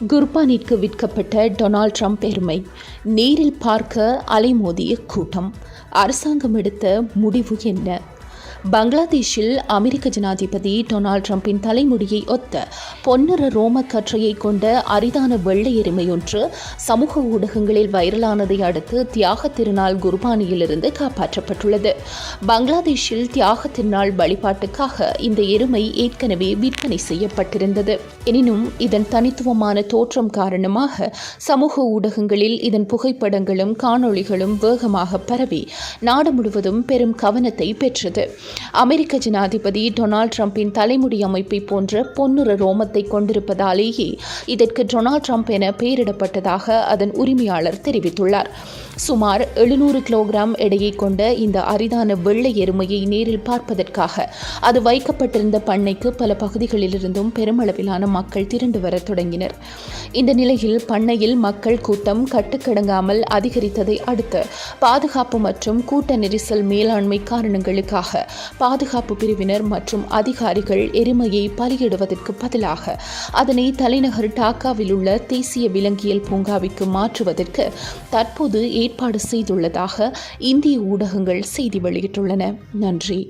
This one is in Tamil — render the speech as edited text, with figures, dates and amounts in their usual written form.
குர்பானிற்கு விற்கப்பட்ட டொனால்ட் ட்ரம்ப் எருமை நேரில் பார்க்க அலைமோதிய கூட்டம். அரசாங்கம் எடுத்த முடிவு என்ன? பங்களாதேஷில் அமெரிக்க ஜனாதிபதி டொனால்ட் ட்ரம்பின் தலைமுடியை ஒத்த பொன்னிற ரோம கற்றையை கொண்ட அரிதான வெள்ளை எருமை ஒன்று சமூக ஊடகங்களில் வைரலானதை அடுத்து தியாக திருநாள் குர்பானியிலிருந்து காப்பாற்றப்பட்டுள்ளது. பங்களாதேஷில் தியாக திருநாள் வழிபாட்டுக்காக இந்த எருமை ஏற்கனவே விற்பனை செய்யப்பட்டிருந்தது. எனினும் இதன் தனித்துவமான தோற்றம் காரணமாக சமூக ஊடகங்களில் இதன் புகைப்படங்களும் காணொளிகளும் வேகமாக பரவி நாடு முழுவதும் பெரும் கவனத்தை பெற்றது. அமெரிக்க ஜனாதிபதி டொனால்ட் ட்ரம்பின் தலைமுடி அமைப்பை போன்ற பொன்னிற ரோமத்தை கொண்டிருப்பதாலேயே இதற்கு டொனால்ட் ட்ரம்ப் என பெயரிடப்பட்டதாக அதன் உரிமையாளர் தெரிவித்துள்ளார். சுமார் 700 கிலோகிராம் எடையை கொண்ட இந்த அரிதான வெள்ளை எருமையை நேரில் பார்ப்பதற்காக அது வைக்கப்பட்டிருந்த பண்ணைக்கு பல பகுதிகளிலிருந்தும் பெருமளவிலான மக்கள் திரண்டு வர தொடங்கினர். இந்த நிலையில் பண்ணையில் மக்கள் கூட்டம் கட்டுக்கடங்காமல் அதிகரித்ததை அடுத்து பாதுகாப்பு மற்றும் கூட்ட நெரிசல் மேலாண்மை காரணங்களுக்காக பாதுகாப்பு பிரிவினர் மற்றும் அதிகாரிகள் எருமையை பலியிடுவதற்கு பதிலாக அதனை தலைநகர் டாக்காவில் உள்ள தேசிய விலங்கியல் பூங்காவிற்கு மாற்றுவதற்கு தற்போது ஏற்பாடு செய்துள்ளதாக இந்திய ஊடகங்கள் செய்தி வெளியிட்டுள்ளன. நன்றி.